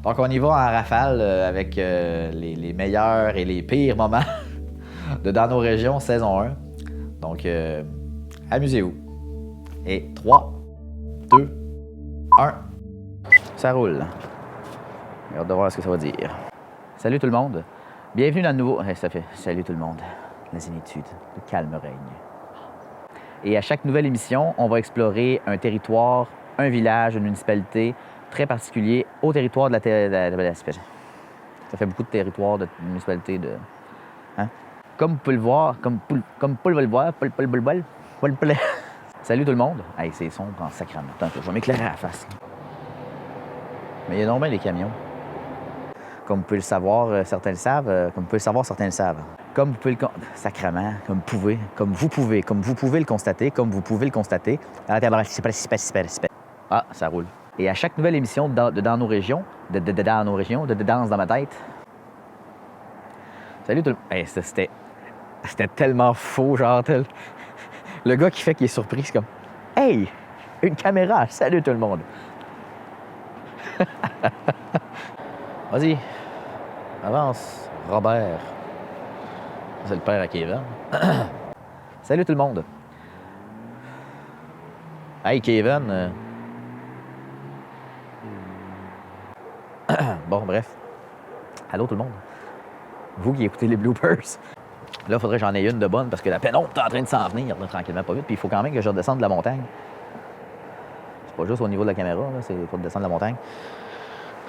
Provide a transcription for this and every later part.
Donc, on y va en rafale avec les meilleurs et les pires moments de Dans nos régions, saison 1. Donc, amusez-vous. Et 3, 2, 1, ça roule. J'ai hâte de voir ce que ça va dire. Salut tout le monde. Bienvenue dans le nouveau... ça fait salut tout le monde. La zénitude, le calme règne. Et à chaque nouvelle émission, on va explorer un territoire, un village, une municipalité très particulier au territoire de la... Ça fait beaucoup de territoires, de municipalités, de... Hein? Comme vous pouvez le voir, comme Paul va le voir, Paul. Salut tout le monde. Hey, c'est sombre en sacrament. Attends, je vais m'éclairer à la face. Mais il y a normalement des camions. Comme vous pouvez le savoir, certains le savent. Comme vous pouvez le savoir, certains le savent. Comme vous pouvez le... Sacrement, comme vous pouvez le constater, Ah, ça roule. Et à chaque nouvelle émission de Dans nos régions, de Danse dans ma tête. Salut tout le monde. Hey, c'était tellement faux, genre. Le gars qui fait qu'il est surpris, c'est comme hey, une caméra, salut tout le monde. Vas-y, avance, Robert. C'est le père à Kevin. Salut tout le monde. Hey Kevin. Bon, bref. Allô tout le monde. Vous qui écoutez les bloopers. Là, il faudrait que j'en ai une de bonne parce que la pénombre est en train de s'en venir tranquillement, pas vite. Puis il faut quand même que je redescende de la montagne. C'est pas juste au niveau de la caméra, il faut descendre de la montagne.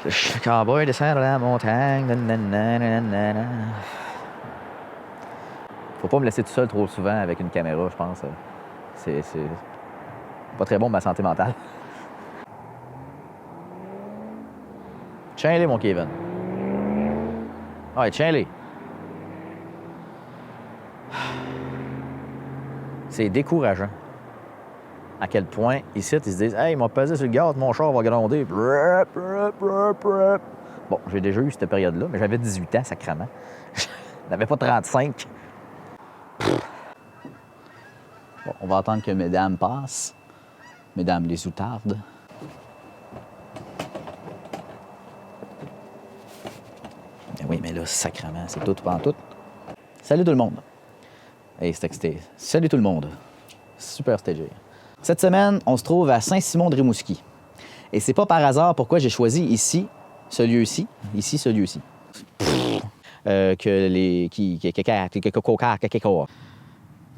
Le cowboy descend de la montagne. Faut pas me laisser tout seul trop souvent avec une caméra, je pense. C'est pas très bon pour ma santé mentale. Tiens-les, mon Kevin. Ouais, tiens-les. C'est décourageant. À quel point, ici, ils se disent « Hey, il m'a pesé sur le gaz, mon char va gronder. » Bon, j'ai déjà eu cette période-là, mais j'avais 18 ans, sacrément. Je n'avais pas 35. Bon, on va attendre que mesdames passent. Mesdames les outardes. Mais oui, mais là, sacrément, c'est tout en tout. Salut tout le monde. Hey, c'était... Salut tout le monde. Super stagé. Cette semaine, on se trouve à Saint-Simon-de-Rimouski. Et c'est pas par hasard pourquoi j'ai choisi ici, ce lieu-ci, ce lieu-ci. Que les... Tu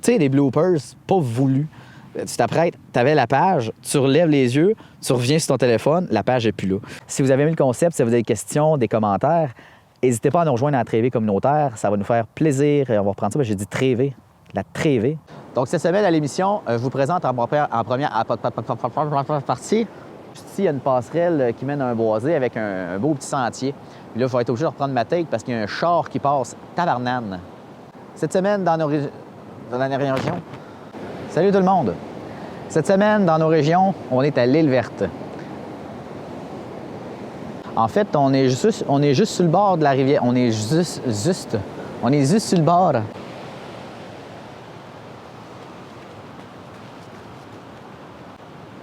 sais, les bloopers, pas voulus. Tu t'apprêtes, tu avais la page, tu relèves les yeux, tu reviens sur ton téléphone, la page n'est plus là. Si vous avez aimé le concept, si vous avez des questions, des commentaires, n'hésitez pas à nous rejoindre à la Trévée communautaire. Ça va nous faire plaisir. On va reprendre ça. J'ai dit Trévée. La Trévée. Donc, cette semaine à l'émission, je vous présente en première partie. Juste ici, il y a une passerelle qui mène à un boisé avec un beau petit sentier. Puis là, je vais être obligé de reprendre ma take parce qu'il y a un char qui passe tabarnane. Cette semaine, dans nos régions... Salut tout le monde! Cette semaine, dans nos régions, on est à l'île Verte. En fait, on est juste sur le bord de la rivière. On est juste sur le bord.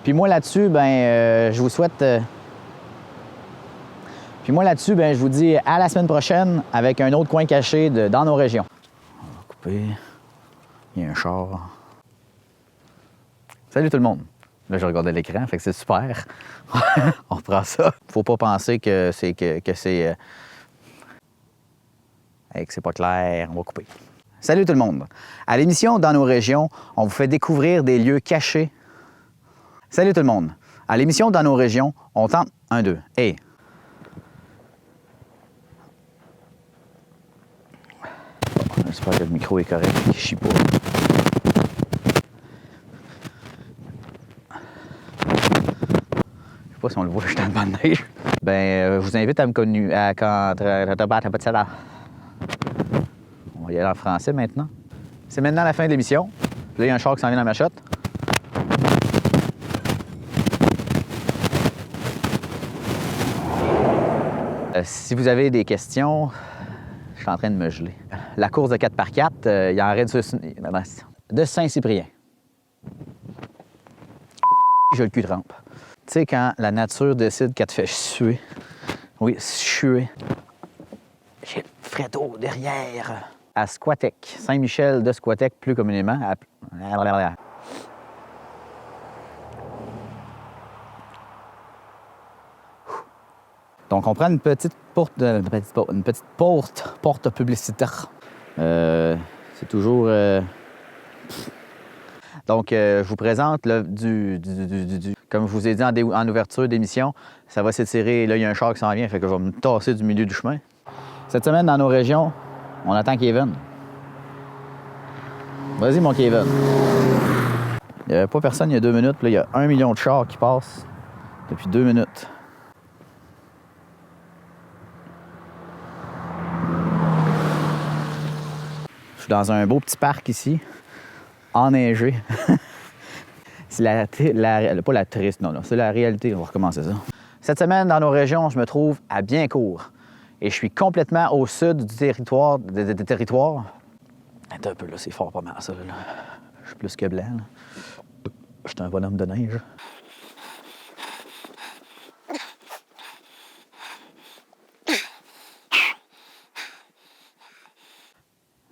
Puis moi là-dessus, je vous souhaite... Puis moi là-dessus, je vous dis à la semaine prochaine avec un autre coin caché dans nos régions. On va couper. Il y a un char. Salut tout le monde. Là, je regardais l'écran, fait que c'est super. On reprend ça. Faut pas penser que c'est... que c'est pas clair. On va couper. Salut tout le monde. À l'émission Dans nos régions, on vous fait découvrir des lieux cachés. Salut tout le monde. À l'émission Dans nos régions, on tente... 1, 2. Hey! Bon, j'espère que le micro est correct et qu'il chie pas. Je sais pas si on le voit, je suis dans le banc de neige. Je vous invite à me connaître à... On va y aller en français maintenant. C'est maintenant la fin de l'émission. Là, il y a un char qui s'en vient dans ma shot. Si vous avez des questions, je suis en train de me geler. La course de 4x4, il y en reste de Saint-Cyprien. J'ai le cul trempe. Tu sais, quand la nature décide qu'elle te fait suer, Oui, je suis. J'ai Frédo derrière. À Squatec, Saint-Michel de Squatec, plus communément. Donc, on prend une petite porte publicitaire. C'est toujours... Donc, je vous présente comme je vous ai dit en ouverture d'émission, ça va s'étirer. Là, il y a un char qui s'en vient, fait que je vais me tasser du milieu du chemin. Cette semaine, dans nos régions, on attend Kevin. Vas-y, mon Kevin. Il n'y avait pas personne il y a 2 minutes. Là, il y a 1 million de chars qui passent depuis 2 minutes. Je suis dans un beau petit parc ici, enneigé. C'est pas la triste, non, c'est la réalité. On va recommencer ça. Cette semaine, dans nos régions, je me trouve à Biencourt. Et je suis complètement au sud du territoire. Attends un peu, là, c'est fort pas mal, ça. Là. Je suis plus que blanc. Là. Je suis un bonhomme de neige.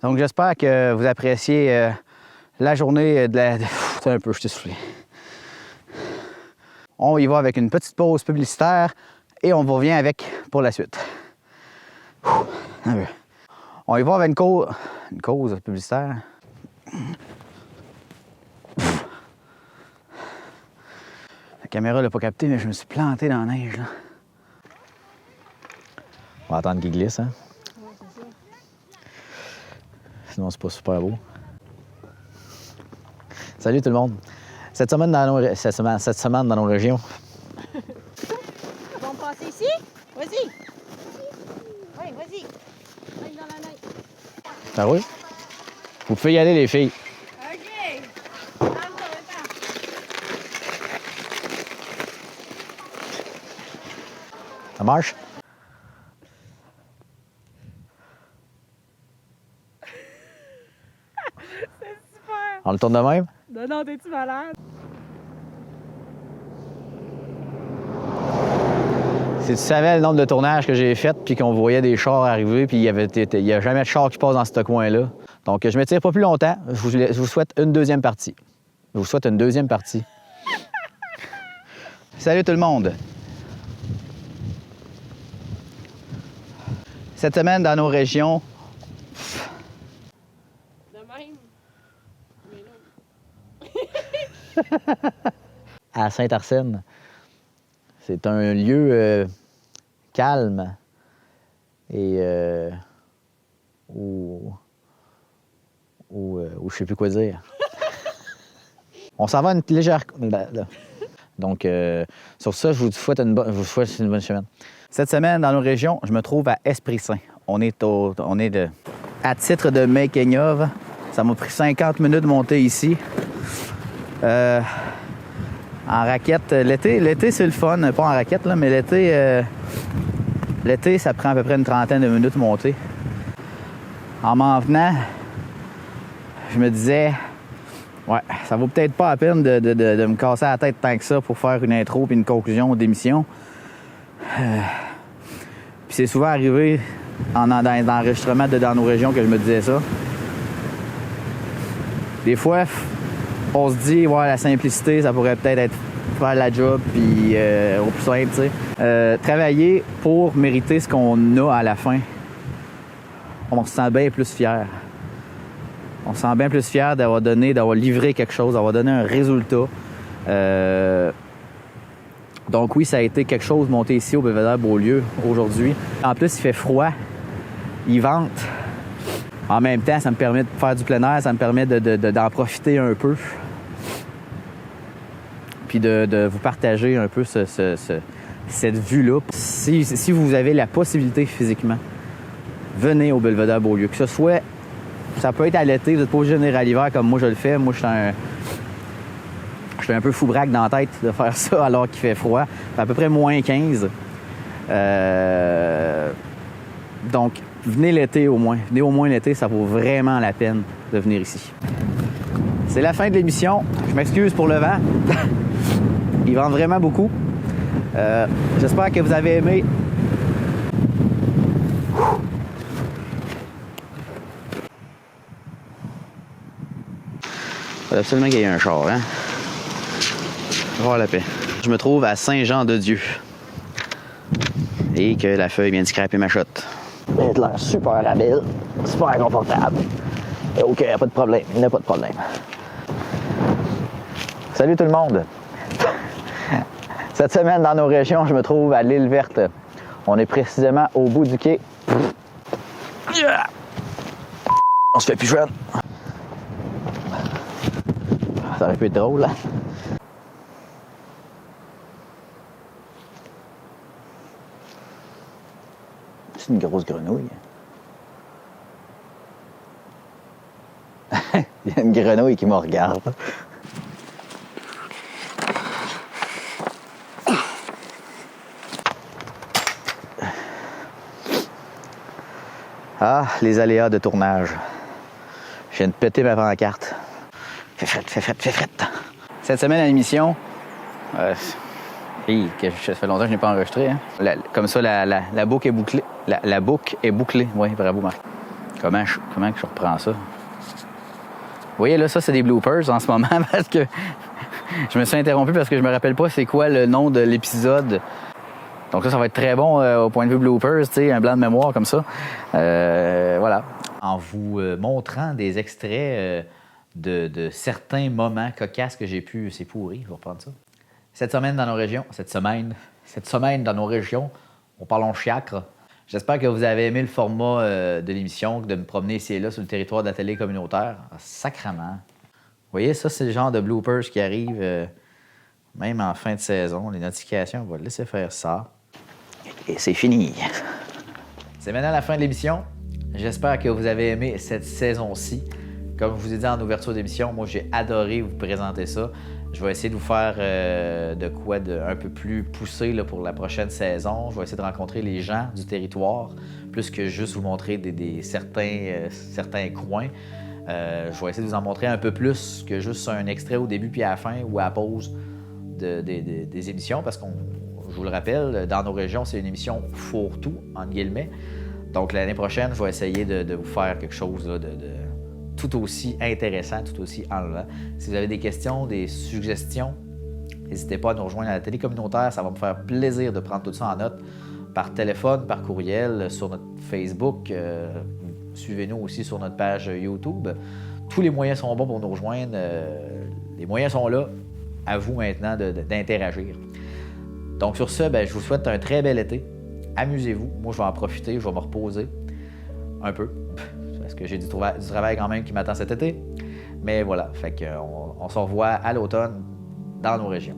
Donc, j'espère que vous appréciez la journée de la... Attends un peu, je suis soufflé. On y va avec une petite pause publicitaire et on vous revient avec pour la suite. On y va avec une cause publicitaire. La caméra ne l'a pas capté, mais je me suis planté dans la neige. Là. On va attendre qu'il glisse, hein? Oui, c'est ça. Sinon, c'est pas super beau. Salut tout le monde. Cette semaine dans nos régions. On va passer ici? Vas-y. Oui, vas-y. Allez dans la neige. Ah oui? Vous pouvez y aller, les filles. OK. Attends. Ça marche? C'est super. On le tourne de même? Non, t'es-tu malade? Si tu savais le nombre de tournages que j'ai fait, puis qu'on voyait des chars arriver, puis il n'y a jamais de char qui passe dans ce coin-là. Donc, je ne m'étire pas plus longtemps. Je vous souhaite une deuxième partie. Je vous souhaite une deuxième partie. Salut tout le monde! Cette semaine, dans nos régions... De même. à Saint-Arsène. C'est un lieu calme et où je sais plus quoi dire. On s'en va à une légère... Donc, sur ça, je vous souhaite une bonne semaine. Cette semaine, dans nos régions, je me trouve à Esprit-Saint. À titre de making of, ça m'a pris 50 minutes de monter ici. En raquette, l'été c'est le fun, pas en raquette, là, mais l'été, ça prend à peu près une trentaine de minutes de monter. En m'en venant, je me disais, ouais, ça vaut peut-être pas la peine de me casser la tête tant que ça pour faire une intro puis une conclusion d'émission. Puis c'est souvent arrivé dans l'enregistrement dans nos régions que je me disais ça. Des fois, on se dit, ouais, la simplicité, ça pourrait peut-être être faire la job, puis au plus simple, tu sais. Travailler pour mériter ce qu'on a à la fin, on se sent bien plus fier. On se sent bien plus fier d'avoir livré quelque chose, d'avoir donné un résultat. Donc oui, ça a été quelque chose monté ici au Belvédère Beaulieu aujourd'hui. En plus, il fait froid, il vente. En même temps, ça me permet de faire du plein air, ça me permet d'en profiter un peu. Puis de vous partager un peu cette vue-là. Si vous avez la possibilité physiquement, venez au Belvédère Beaulieu. Que ce soit, ça peut être à l'été, vous n'êtes pas obligé de venir à l'hiver comme moi je le fais. Moi, je suis un peu fou-braque dans la tête de faire ça alors qu'il fait froid. C'est à peu près moins 15. Donc, venez l'été au moins. Venez au moins l'été, ça vaut vraiment la peine de venir ici. C'est la fin de l'émission. Je m'excuse pour le vent. Il vente vraiment beaucoup. J'espère que vous avez aimé Faut absolument qu'il y ait un char, hein? Voir la paix. Je me trouve à Saint-Jean-de-Dieu. Et que la feuille vient de scraper ma shot. Elle a l'air super habile, super confortable. Et OK, pas de problème, il n'y a pas de problème. Salut tout le monde! Cette semaine, dans nos régions, je me trouve à l'île Verte. On est précisément au bout du quai. On se fait plus jeune. Ça aurait pu être drôle, hein? C'est une grosse grenouille. Il y a une grenouille qui me regarde. Ah, les aléas de tournage. Je viens de péter ma pancarte. Fais frette. Cette semaine à l'émission, ça fait longtemps que je n'ai pas enregistré. Hein? Comme ça, la boucle est bouclée. La boucle est bouclée. Oui, bravo, Marc. Comment je reprends ça? Vous voyez, là, ça, c'est des bloopers en ce moment parce que je me suis interrompu parce que je me rappelle pas c'est quoi le nom de l'épisode. Donc ça va être très bon au point de vue bloopers, tu sais, un blanc de mémoire comme ça. Voilà. En vous montrant des extraits de certains moments cocasses que j'ai pu... C'est pourri, je vais reprendre ça. Cette semaine dans nos régions, on parle en chiacre. J'espère que vous avez aimé le format de l'émission, de me promener ici et là sur le territoire de la télé communautaire. Ah, sacrement. Vous voyez, ça, c'est le genre de bloopers qui arrive même en fin de saison. Les notifications, on va laisser faire ça. Et c'est fini. C'est maintenant la fin de l'émission. J'espère que vous avez aimé cette saison-ci. Comme je vous ai dit en ouverture d'émission, moi, j'ai adoré vous présenter ça. Je vais essayer de vous faire de quoi un peu plus poussé là, pour la prochaine saison. Je vais essayer de rencontrer les gens du territoire, plus que juste vous montrer certains coins. Je vais essayer de vous en montrer un peu plus que juste un extrait au début puis à la fin ou à la pause des émissions, parce qu'on, je vous le rappelle, dans nos régions, c'est une émission fourre-tout, entre guillemets. Donc l'année prochaine, je vais essayer de vous faire quelque chose là, de tout aussi intéressant, tout aussi enlevant. Si vous avez des questions, des suggestions, n'hésitez pas à nous rejoindre à la télé communautaire. Ça va me faire plaisir de prendre tout ça en note par téléphone, par courriel, sur notre Facebook. Suivez-nous aussi sur notre page YouTube. Tous les moyens sont bons pour nous rejoindre. Les moyens sont là. À vous maintenant d'interagir. Donc sur ce, je vous souhaite un très bel été. Amusez-vous. Moi, je vais en profiter. Je vais me reposer un peu. Parce que j'ai du travail quand même qui m'attend cet été. Mais voilà, fait qu'on se revoit à l'automne dans nos régions.